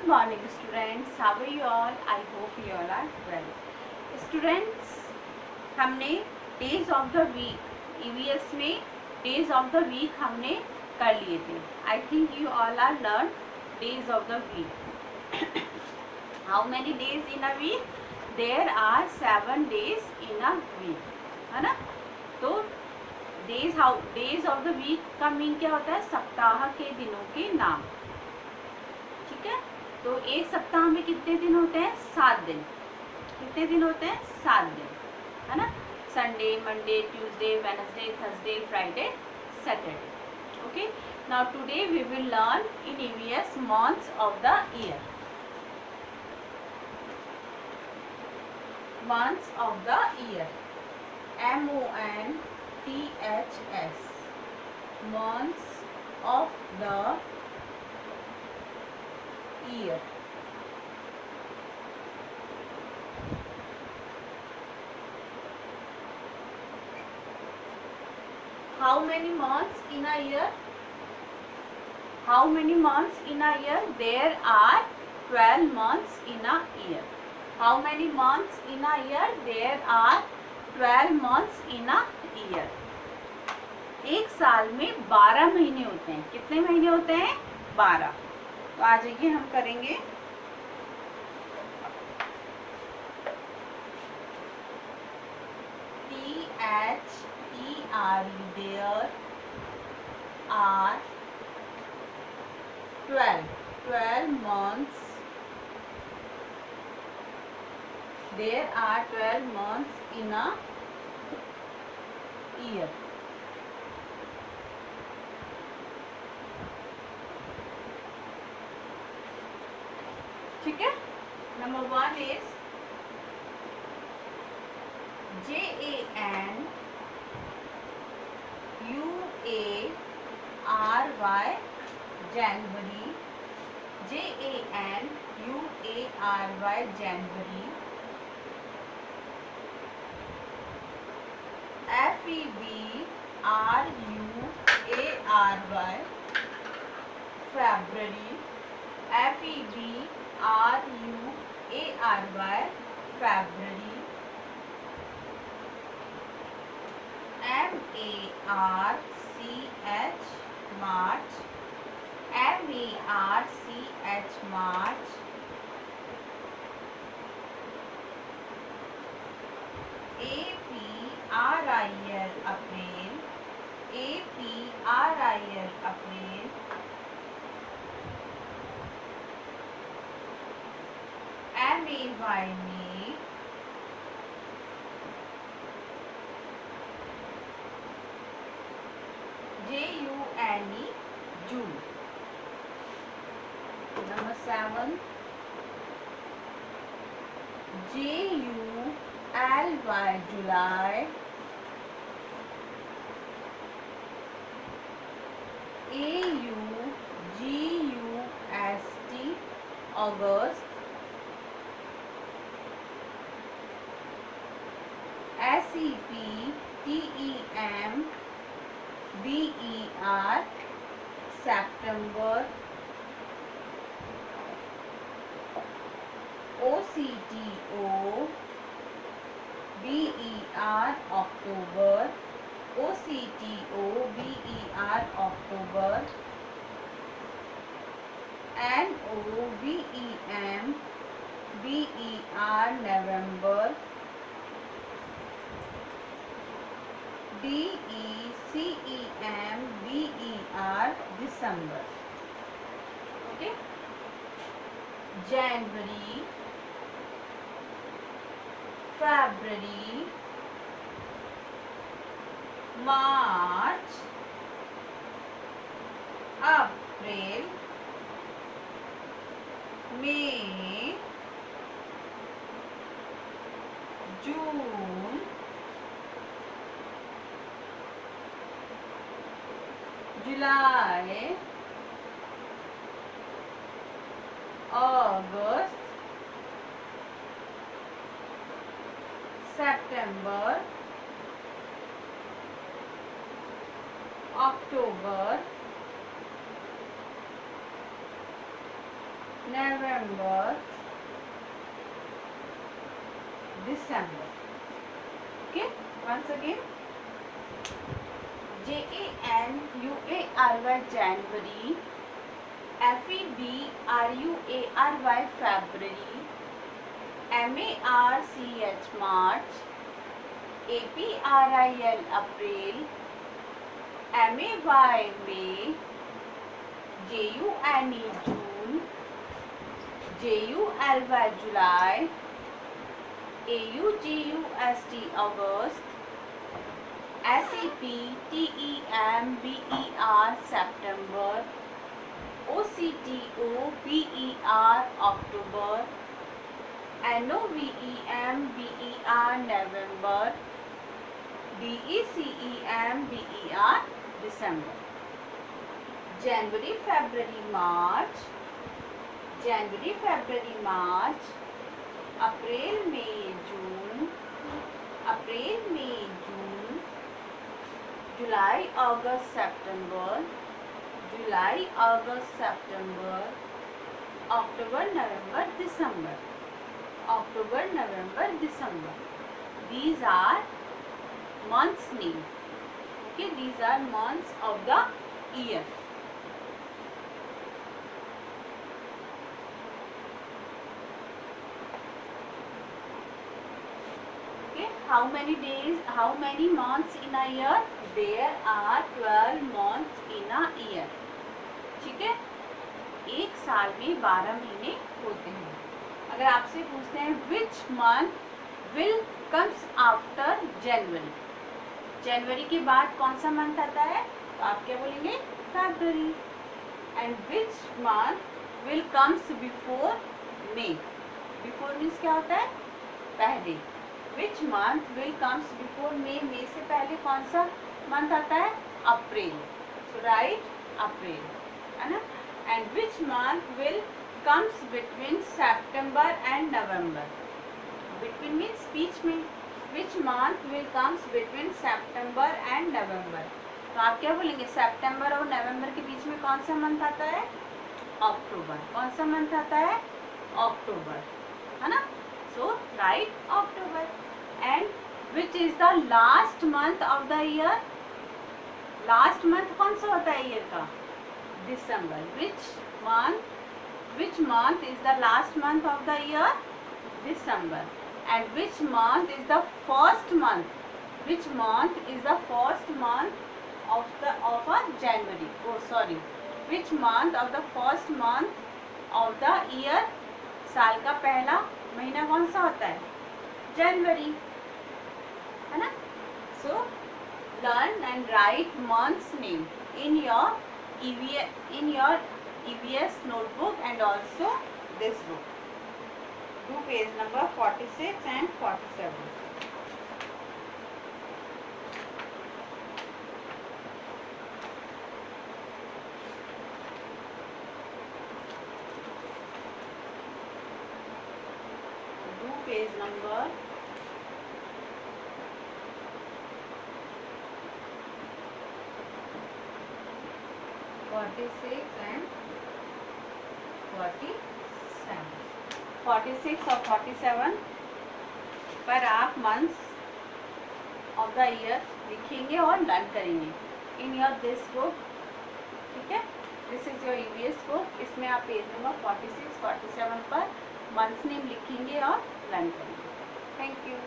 Good morning students, how are you all? I hope you all are well. Students, हमने days of the week EVS में days of the week हमने कर लिए थे. I think you all are learn days of the week. How many days in a week? There are 7 days in a week, है ना. तो days of the week का mean क्या होता है? सप्ताह के दिनों के नाम. ठीक है. तो एक सप्ताह में कितने दिन होते हैं? 7 दिन. कितने दिन होते हैं? 7 दिन, है ना. Sunday, Monday, Tuesday, Wednesday, Thursday, Friday, Saturday. Okay. Now today we will learn in EVS months of the year. Months of the year, MONTHS, months of the year. How many months in a year? How many months in a year? There are 12 months in a year. How many months in a year? There are 12 months in a year. एक साल में 12 महीने होते हैं. कितने महीने होते हैं? 12. तो आ जाइए, हम करेंगे THERE. There are 12 months. There are 12 months in a year. ठीक है. Number 1 is JANUARY, January. JANUARY, January. FEBRUARY, February. FEBRUARY, February. MARCH, March. MARCH, March. APRIL, April. APRIL, April. MAY, May. JUNE, June. Number 7, JULY, July. AUGUST, August. SEPTEMBER, September. OCTOBER, October. OCTOBER, October. NOVEMBER, November. DECEMBER, December. Okay. January, February, March, April, May, June, July, August, September, October, November, December. Okay, once again, January, January, February, February, March, March, April, April, May, May, June, June, July, July, August, August, September, September, October, November, November, December. December. January, February, March, January, February, March, April, May, June, April, May, June, July, August, September, July, August, September, October, November, December, October, November, December. These are months name. Okay, these are months of the year. Okay, how many days, how many months in a year? There are 12 months in a year. ठीक है, एक साल में 12 महीने होते हैं. अगर आपसे पूछते हैं which month will comes after January, जनवरी के बाद कौन सा मंथ आता है, तो आप क्या बोलेंगे, February. And which month will comes before May? Before means क्या होता है, पहले. Which month will comes before May? May से पहले कौन सा मंथ आता है, अप्रैल. So write अप्रैल, है ना. And which month will comes between September and November? Between means बीच में. Which month will comes between September and November? तो आप क्या बोलेंगे, सितंबर और नवंबर के बीच में कौन सा मंथ आता है, अक्टूबर. कौन सा मंथ आता है, अक्टूबर, है ना. So right October. And which is the last month of the year? Last month कौन सा होता है ईयर का, दिसंबर. Which month is the last month of the year, December. And which month is the first month? Which month is the first month of a January? Oh sorry. Which month of the first month of the year? साल का पहला महीना कौन सा होता है, जनवरी, है ना. So learn and write months name in your EVS notebook and also this book. Do page number 46 and 47. Do page number 46 and 47. 46 और 47 पर आप मंथ्स ऑफ द ईयर लिखेंगे और लर्न करेंगे इन योर दिस बुक. ठीक है, this is your EVS book. इसमें आप पेज नंबर 46, 47 पर मंथ्स नेम लिखेंगे और लर्न करेंगे. Thank you.